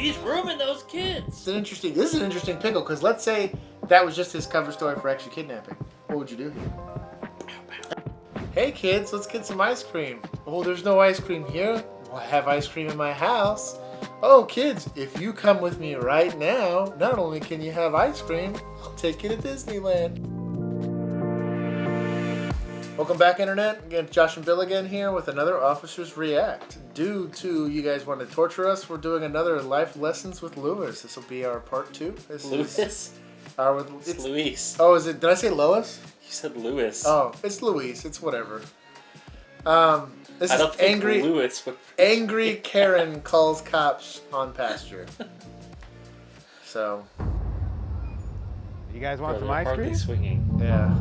He's grooming those kids. This is an interesting pickle, because let's say that was just his cover story for actually kidnapping. What would you do here? Hey kids, let's get some ice cream. Oh, there's no ice cream here. Well, I have ice cream in my house. Oh, kids, if you come with me right now, not only can you have ice cream, I'll take you to Disneyland. Welcome back, Internet. Again, Josh and Bill again here with another Officers React. Due to you guys want to torture us, we're doing another Life Lessons with Lewis. This will be our part 2. It's Luis. Oh, is it? Did I say Lois? You said Lewis. Oh, it's Luis. It's whatever. This I don't is think Lewis would... Angry Karen calls cops on pasture. So. You guys want some ice cream? Swinging. Yeah.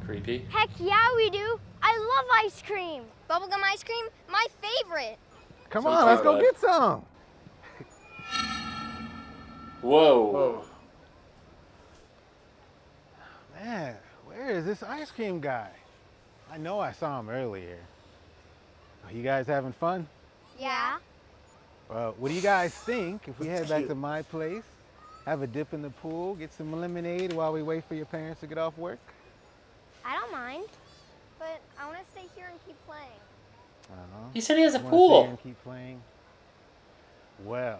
Creepy. Heck yeah, we do. I love ice cream. Bubblegum ice cream, my favorite. Come on, let's go get some. Whoa. Whoa. Man, where is this ice cream guy? I know I saw him earlier. Are you guys having fun? Yeah. Well, what do you guys think if we head back to my place, have a dip in the pool, get some lemonade while we wait for your parents to get off work? I don't mind, but I want to stay here and keep playing. He said he has a You wanna pool. stay here and keep playing? Well,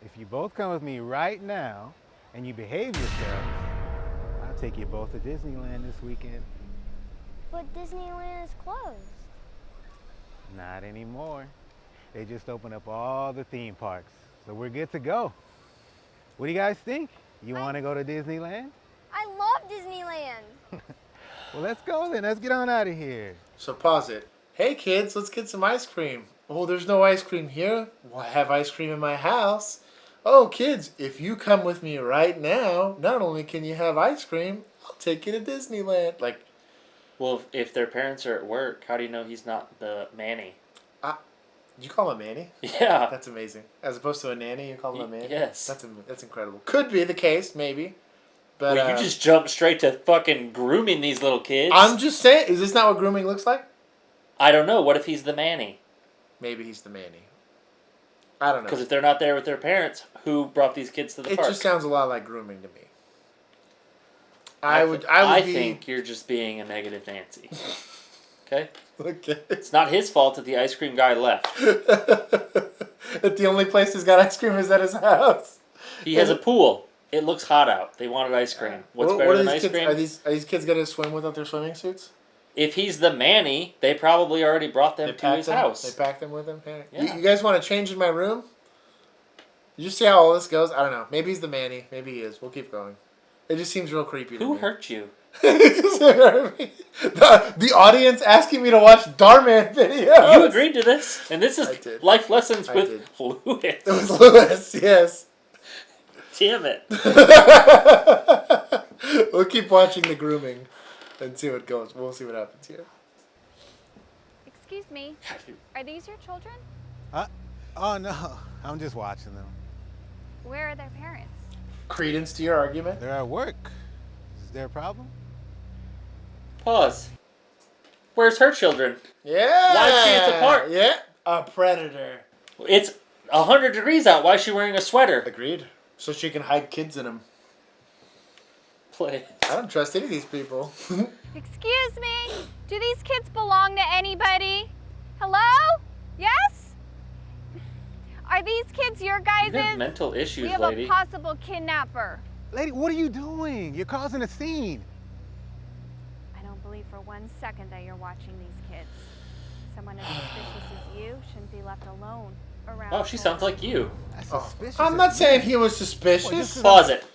if you both come with me right now and you behave yourselves, I'll take you both to Disneyland this weekend. But Disneyland is closed. Not anymore. They just opened up all the theme parks, so we're good to go. What do you guys think? You want to go to Disneyland? I love Disneyland. Well, let's go then. Let's get on out of here. So pause it. Hey kids, let's get some ice cream. Oh, there's no ice cream here. Well, I have ice cream in my house. Oh, kids, if you come with me right now, not only can you have ice cream, I'll take you to Disneyland. Like, Well, if their parents are at work, how do you know he's not the Manny? you call him Manny? Yeah. That's amazing. As opposed to a nanny, you call him a Manny? Yes. That's incredible. Could be the case, maybe. But Well, you just jumped straight to fucking grooming these little kids. I'm just saying, is this not what grooming looks like? I don't know. What if he's the Manny? Maybe he's the Manny. I don't know. Because if they're not there with their parents, who brought these kids to the park? It just sounds a lot like grooming to me. I think you're just being a negative Nancy. Okay? Okay. It's not his fault that the ice cream guy left. That the only place he's got ice cream is at his house. He has a pool. It looks hot out. They wanted ice cream. What's better than ice cream? Are these kids going to swim without their swimming suits? If he's the Manny, they probably already brought them to his house. They packed them with him? Yeah. You guys want to change in my room? You just see how all this goes? I don't know. Maybe he's the Manny. Maybe he is. We'll keep going. It just seems real creepy to me. Who hurt you? The audience asking me to watch Darman videos. You agreed to this, and this is Life Lessons with Lewis. It was Lewis, yes. Damn it. We'll keep watching the grooming and see what goes. We'll see what happens here. Excuse me, are these your children? Oh no, I'm just watching them. Where are their parents? Credence to your argument. They're at work. Is there a problem? Pause. Where's her children? Yeah. Why is she at the park? Yeah. A predator. It's 100 degrees out. Why is she wearing a sweater? Agreed. So she can hide kids in them. Play. I don't trust any of these people. Excuse me, do these kids belong to anybody? Hello? Yes? Are these kids your guys'? You have mental issues, we have lady. a possible kidnapper. Lady, what are you doing? You're causing a scene. I don't believe for 1 second that you're watching these kids. Someone as suspicious as you shouldn't be left alone around. Oh, she sounds like you. That's suspicious. I'm not saying he was suspicious. Pause it.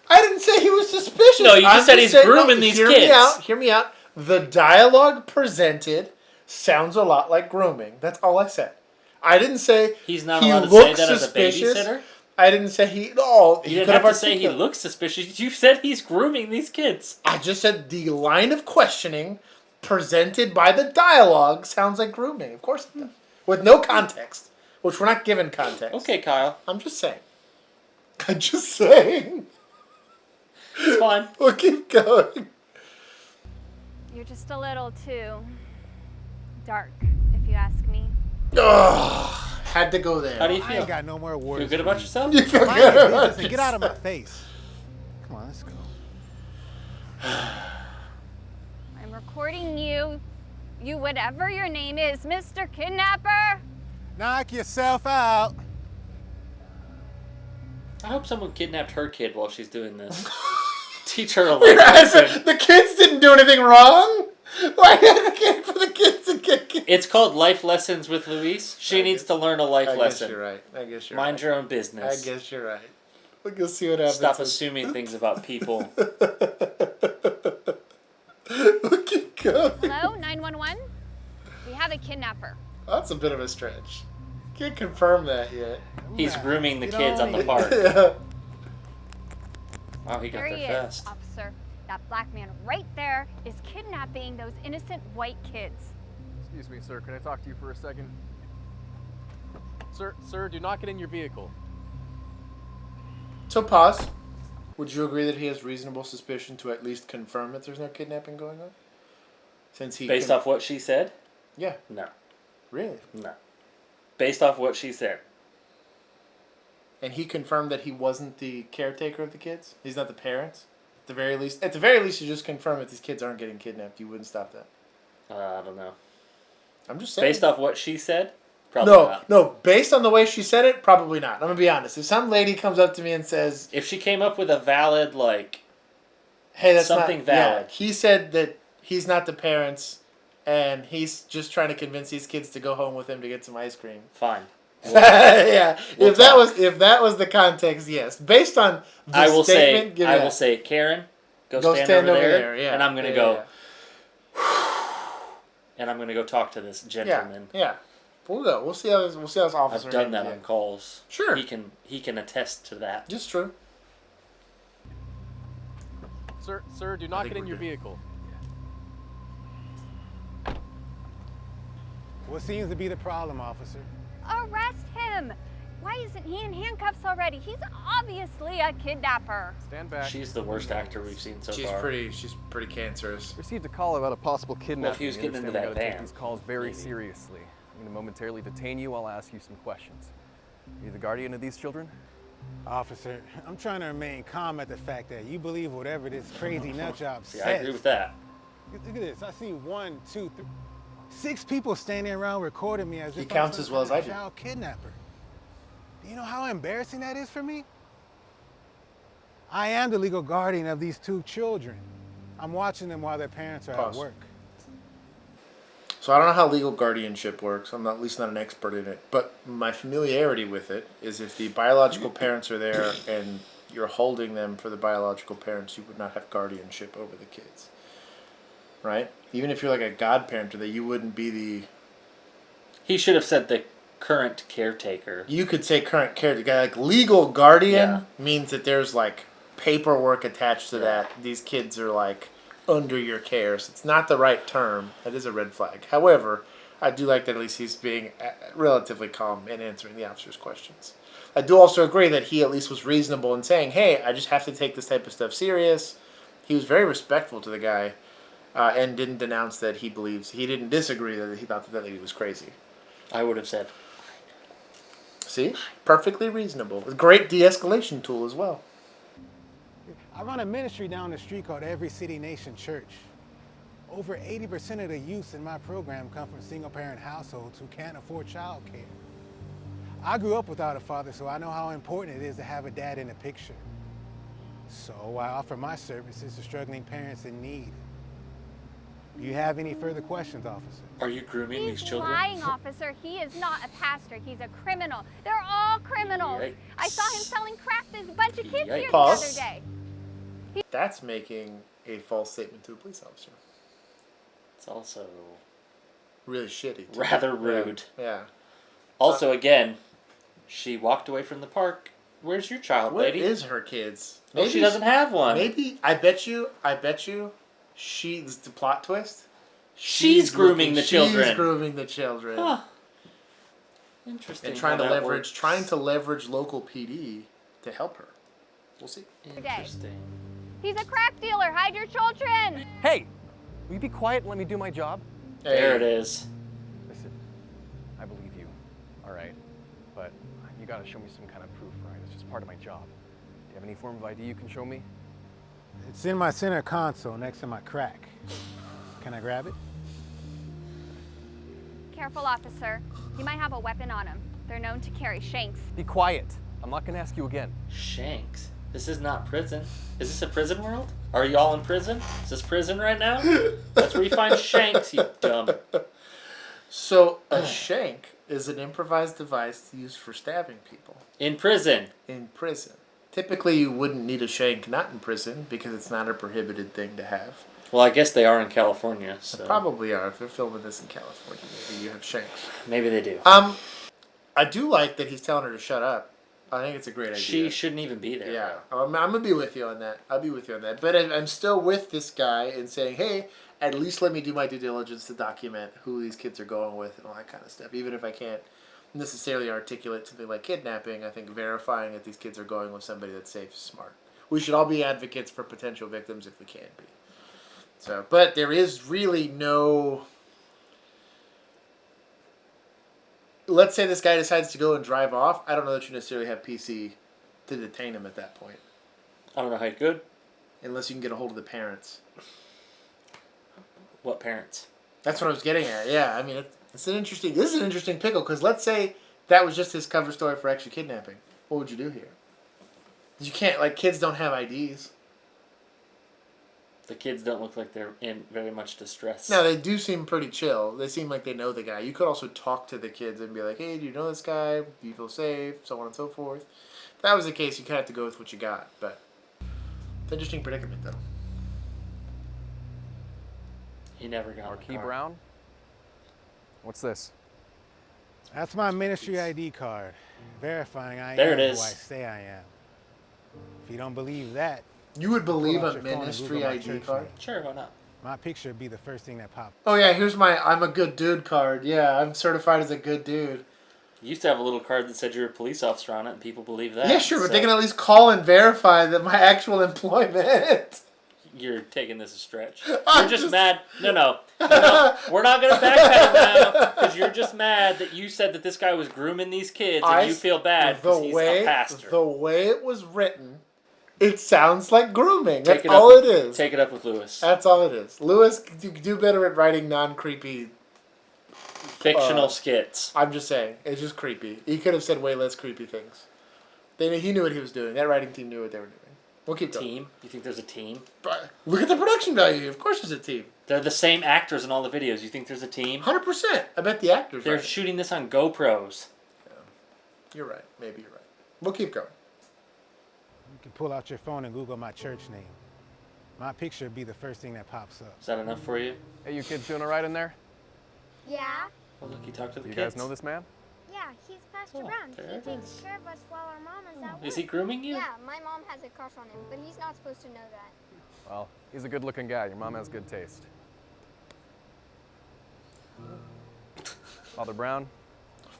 I didn't say he was suspicious. No, you just said he's grooming these kids. Hear me out. The dialogue presented sounds a lot like grooming. That's all I said. I didn't say he's not allowed to say that as a suspicious. babysitter. I didn't say he. No, You didn't have to say he looks suspicious. You said he's grooming these kids. I just said the line of questioning presented by the dialogue sounds like grooming. Of course it does. With no context, which we're not given context. Okay, Kyle. I'm just saying. I'm just saying. It's fine. We'll keep going. You're just a little too dark, if you ask me. Ugh. Had to go there. How do you I feel? ain't got no more words. Feel good for about you. yourself? You feel Mind good your about business and get out of my yourself. face. Come on, let's go. I'm recording you. You, whatever your name is, Mr. Kidnapper. Knock yourself out. I hope someone kidnapped her kid while she's doing this. Teach her a lesson. The kids didn't do anything wrong. Why advocate for the kids to get kids? It's called Life Lessons with Luis. She I needs guess- to learn a life I guess lesson. you're right. I guess you're Mind right. your own business. I guess you're right. We'll go see what happens. Stop assuming things about people. We'll keep going. Hello, 911. We have a kidnapper. That's a bit of a stretch. Can't confirm that yet. He's grooming the You kids know, on the park. Yeah. Wow, he got There he there is, fast. officer. That black man right there is kidnapping those innocent white kids. Excuse me, sir. Can I talk to you for a second? Sir, do not get in your vehicle. So pause. Would you agree that he has reasonable suspicion to at least confirm that there's no kidnapping going on? Since he Based off what she said? Yeah, No. really. No. Based off what she said. And he confirmed that he wasn't the caretaker of the kids. He's not the parents. At the very least, you just confirm that these kids aren't getting kidnapped. You wouldn't stop that. I don't know. I'm just saying. Based off what she said? Probably not. No. Based on the way she said it, probably not. I'm gonna be honest. If some lady comes up to me and says, If she came up with a valid, like, "Hey, that's Something not, valid. Yeah, he said that he's not the parents, and he's just trying to convince these kids to go home with him to get some ice cream." fine. Yeah. we'll if that talk. was the context, yes. Based on the I will statement, say, will say, Karen, go stand over there, yeah. and I'm gonna Yeah, go, yeah. and I'm gonna go talk to this gentleman. Yeah. We'll go. We'll see how this officer. I've done that handles on it. calls. Sure. He can attest to that. Just true. Sir, do not think get in we're your good. vehicle. What seems to be the problem, officer? Arrest him. Why isn't he in handcuffs already? He's obviously a kidnapper. Stand back. She's the worst actor we've seen so She's far. pretty cancerous. Received a call about a possible kidnapping. Well, if he was You getting into understand we that gotta van, take these calls very maybe. seriously. I'm going to momentarily detain you. I'll ask you some questions. Are you the guardian of these children? Officer, I'm trying to remain calm at the fact that you believe whatever this crazy nut job See, says. I agree with that. Look at this. I see 1, 2, 3, 6 people standing around recording me as He if counts I'm as some well as kind I of do. child kidnapper. Do you know how embarrassing that is for me? I am the legal guardian of these 2 children. I'm watching them while their parents are Pause. at work. So I don't know how legal guardianship works. I'm not, at least not an expert in it. But my familiarity with it is if the biological parents are there and you're holding them for the biological parents, you would not have guardianship over the kids. Right? Even if you're like a godparent, or that you wouldn't be the... He should have said the current caretaker. You could say current caretaker. Like legal guardian Yeah. means that there's like paperwork attached to Yeah. that. These kids are like under your care. So it's not the right term. That is a red flag. However, I do like that at least he's being relatively calm and answering the officer's questions. I do also agree that he at least was reasonable in saying, "Hey, I just have to take this type of stuff serious." He was very respectful to the guy and didn't denounce that he didn't disagree that he thought that lady was crazy. I would have said, See? Perfectly reasonable. A great de-escalation tool as well. I run a ministry down the street called Every City Nation Church. Over 80% of the youth in my program come from single-parent households who can't afford childcare. I grew up without a father, so I know how important it is to have a dad in the picture. So I offer my services to struggling parents in need. Do you have any further questions, officer? are you grooming He's these children? lying, officer. He is not a pastor. He's a criminal. They're all criminals. Yikes. I saw him selling crack to a bunch of kids here the Pause. other day. That's making a false statement to a police officer. It's also Really shitty. too. rather rude. Yeah. Also, again, she walked away from the park. Where's your child, Where lady? is her kids? Oh, she doesn't have one. Maybe, I bet you, she's the plot twist. She's grooming the children. She's grooming the children. Huh. Interesting. And trying how to that leverage local PD to help her. We'll see. works. Interesting. He's a crack dealer. Hide your children. Hey, will you be quiet and let me do my job? There it is. Listen, I believe you. All right. got to show me some kind of proof, right? It's just part of my job. Do you have any form of ID you can show me? It's in my center console next to my crack. Can I grab it? Careful, officer. He might have a weapon on him. They're known to carry shanks. Be quiet. I'm not going to ask you again. Shanks. This is not prison. Is this a prison world? Are you all in prison? Is this prison right now? That's where you find shanks, you dumb. So a shank is an improvised device used for stabbing people. In prison. In prison. Typically, you wouldn't need a shank not in prison because it's not a prohibited thing to have. Well, I guess they are in California, so. They probably are. If they're filming this in California, maybe you have shanks. Maybe they do. I do like that he's telling her to shut up. I think it's a great idea. She shouldn't even be there. Yeah, I'm going to be with you on that. I'll be with you on that. But I'm still with this guy and saying, hey, at least let me do my due diligence to document who these kids are going with and all that kind of stuff. Even if I can't necessarily articulate something like kidnapping, I think verifying that these kids are going with somebody that's safe is smart. We should all be advocates for potential victims if we can be. So, but there is really no... Let's say this guy decides to go and drive off. I don't know that you necessarily have PC to detain him at that point. I don't know how you could. Unless you can get a hold of the parents. What parents? That's what I was getting at. Yeah, I mean, this is an interesting pickle, because let's say that was just his cover story for actually kidnapping. What would you do here? You can't, kids don't have IDs. The kids don't look like they're in very much distress. No, they do seem pretty chill. They seem like they know the guy. You could also talk to the kids and be like, hey, do you know this guy? Do you feel safe? So on and so forth. If that was the case, you kind of have to go with what you got. But it's an interesting predicament, though. He never got Marquis Brown? What's this? That's my ministry ID card, verifying I There am it is. who I say I am. If you don't believe that, You would believe pull out a your phone and ministry Google my ID church card? name. Sure, why not? My picture would be the first thing that pops. Oh, yeah, here's my I'm a good dude card. Yeah, I'm certified as a good dude. You used to have a little card that said you were a police officer on it, and people believe that. Yeah, sure, but so they can at least call and verify that my actual employment. You're taking this a stretch. I'm You're just just- mad. No. We're not going to backpedal now, because you're just mad that you said that this guy was grooming these kids, and you feel bad because he's a pastor. The way it was written, it sounds like grooming. Take That's it all up- it is. Take it up with Lewis. That's all it is. Lewis, do better at writing non-creepy. Fictional skits. I'm just saying, it's just creepy. He could have said way less creepy things. He knew what he was doing. That writing team knew what they were doing. We'll keep going. Team? You think there's a team? But look at the production value. Of course there's a team. They're the same actors in all the videos. You think there's a team? 100%. I bet the actors They're right. shooting this on GoPros. You're right. Maybe you're right. We'll keep going. You can pull out your phone and Google my church name. My picture would be the first thing that pops up. Is that enough for you? Hey, you kids doing all right in there? Yeah? Well, look, you talk to the You kids. guys know this man? Yeah, he's Pastor Oh, Brown. there He it takes is. care of us while our mom is at work. Is he grooming you? Yeah, my mom has a crush on him, but he's not supposed to know that. Well, he's a good-looking guy. Your mom has good taste. Father Brown?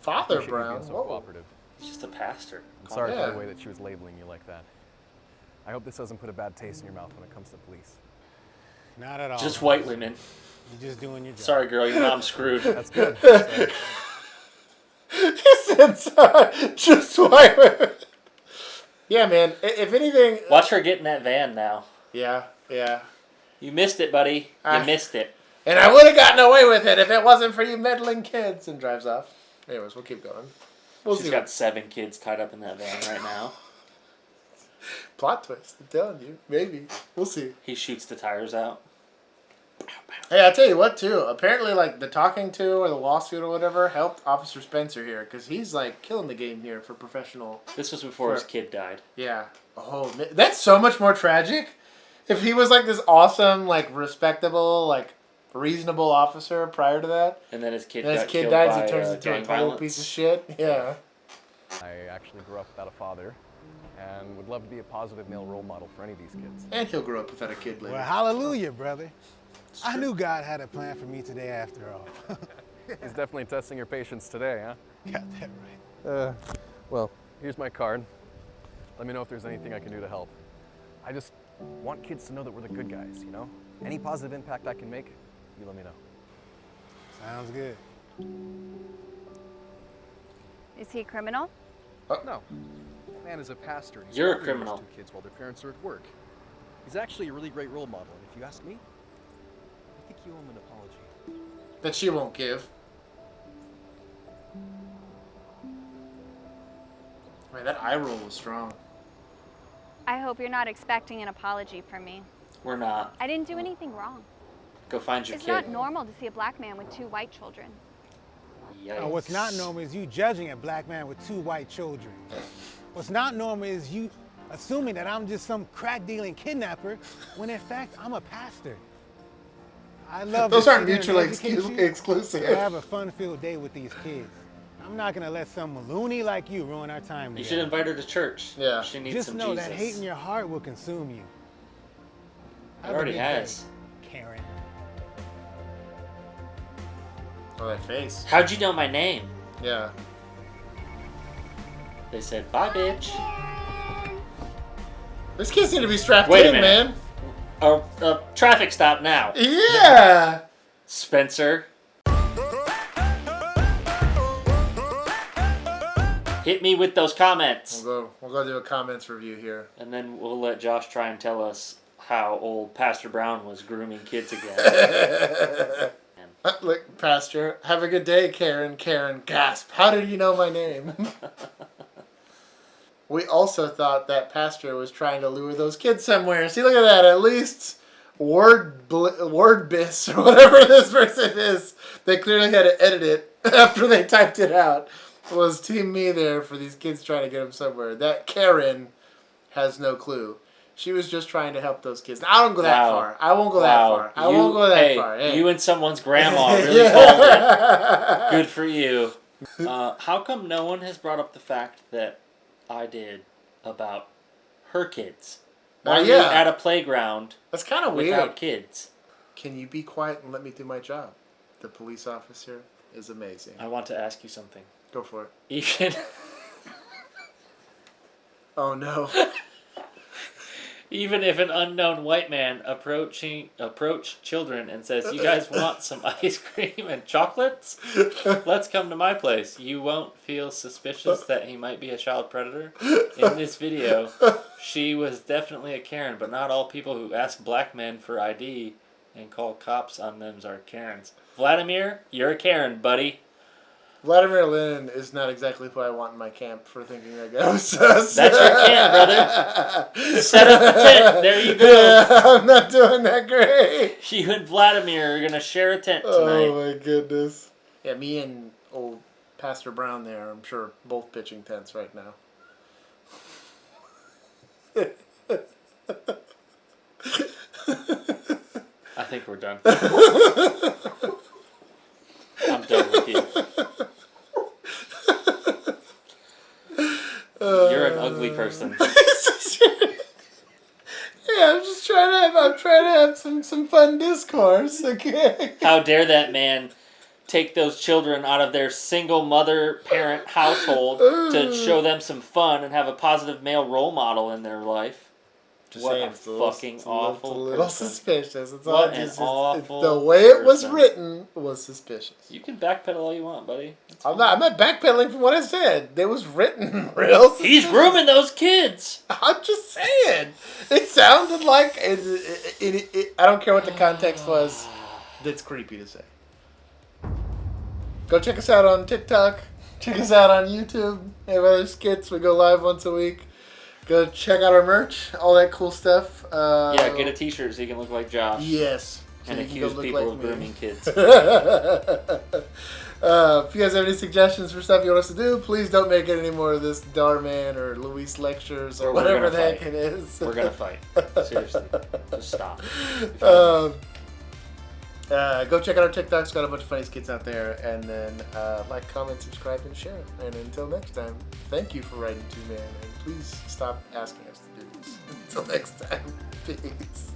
Father Appreciate you Brown. being so Whoa. cooperative. He's just a pastor. I'm sorry Yeah. for the way that she was labeling you like that. I hope this doesn't put a bad taste in your mouth when it comes to police. Not at all. Just white women. You're just doing your job. Sorry, girl, your mom's screwed. That's good. So, He said sorry. Just white women. Yeah, man. If anything... Watch her get in that van now. Yeah. You missed it, buddy. You missed it. And I would have gotten away with it if it wasn't for you meddling kids. And drives off. Anyways, we'll keep going. We'll She's see. got 7 kids tied up in that van right now. Plot twist. I'm telling you. Maybe. We'll see. He shoots the tires out. Hey, I'll tell you what, too. Apparently, the talking to or the lawsuit or whatever helped Officer Spencer here. Because he's, killing the game here for professional... This was before his kid died. Yeah. Oh, man. That's so much more tragic. If he was, this awesome, respectable, reasonable officer prior to that. And then his kid And got his kid killed dies, by he turns into a gang total violence. piece of shit. Yeah. I actually grew up without a father and would love to be a positive male role model for any of these kids. And he'll grow up without a kid later. Well, hallelujah, brother. I knew God had a plan for me today after all. He's definitely testing your patience today, huh? Got that right. Well, here's my card. Let me know if there's anything I can do to help. I just want kids to know that we're the good guys, you know? Any positive impact I can make, you let me know. Sounds good. Is he a criminal? No. That man is a pastor. And he's You're a fathering criminal. those 2 kids while their parents are at work. He's actually a really great role model, and if you ask me, I think you owe him an apology. That she won't give. Man, that eye roll was strong. I hope you're not expecting an apology from me. We're not. I didn't do anything wrong. Go find your It's kid. not normal to see a black man with 2 white children. Yikes. Now, what's not normal is you judging a black man with 2 white children. What's not normal is you assuming that I'm just some crack-dealing kidnapper when in fact I'm a pastor. I love Those to aren't sit there and mutually educate you exclusive. and have a fun-filled day with these kids. I'm not gonna let some loony like you ruin our time You together. should invite her to church. Yeah. She needs Just some know Jesus. that hate in your heart will consume you. It Have a already good has. day, Karen. Oh, that face. How'd you know my name? Yeah. They said, bye, bitch. These kids need to be strapped Wait a in, minute. man. A traffic stop now. Yeah. Spencer. Hit me with those comments. We'll go do a comments review here. And then we'll let Josh try and tell us how old Pastor Brown was grooming kids again. Look, Pastor, have a good day, Karen. Karen, gasp. How did you know my name? We also thought that Pastor was trying to lure those kids somewhere. See, look at that. At least Wordbiss or whatever this person is, they clearly had to edit it after they typed it out. Was Team Me there for these kids trying to get them somewhere. That Karen has no clue. She was just trying to help those kids. Now, I don't go that far. I won't go that far. I won't go that far. Hey. You and someone's grandma really called it. Good for you. How come no one has brought up the fact that I did about her kids? Why are you at a playground? That's kind of weird. Without kids. Can you be quiet and let me do my job? The police officer is amazing. I want to ask you something. Go for it. Even Even if an unknown white man approach children and says, "You guys want some ice cream and chocolates? Let's come to my place." You won't feel suspicious that he might be a child predator. In this video, she was definitely a Karen, but not all people who ask black men for ID and call cops on them are Karens. Vladimir, you're a Karen, buddy. Vladimir Lenin is not exactly who I want in my camp for thinking I guess. That's your camp, brother. Set up a tent. There you go. Yeah, I'm not doing that great. You and Vladimir are going to share a tent tonight. Oh, my goodness. Yeah, me and old Pastor Brown there, I'm sure, both pitching tents right now. I think we're done. I'm done with you. You're an ugly person. Yeah, I'm just trying to have some fun discourse, okay? How dare that man take those children out of their single mother-parent household to show them some fun and have a positive male role model in their life. Just what saying, a fucking awful It's a little person. suspicious. It's What all an just awful the way it was person. written was suspicious. You can backpedal all you want, buddy. I'm not backpedaling from what I said. It was written real suspicious. He's grooming those kids. I'm just saying. It sounded like I don't care what the context was. That's creepy to say. Go check us out on TikTok. Check us out on YouTube. We have other skits. We go live once a week. Go check out our merch. All that cool stuff. Yeah, get a t-shirt so you can look like Josh. Yes. And So you can go accuse look people like of me. grooming kids. If you guys have any suggestions for stuff you want us to do, please don't make it any more of this Darman or Luis lectures or whatever the heck it is. We're gonna fight. Seriously. Just stop. Go check out our TikTok. It's got a bunch of funny skits out there. And then like, comment, subscribe, and share. And until next time, thank you for writing to man. And please stop asking us to do this. Until next time, peace.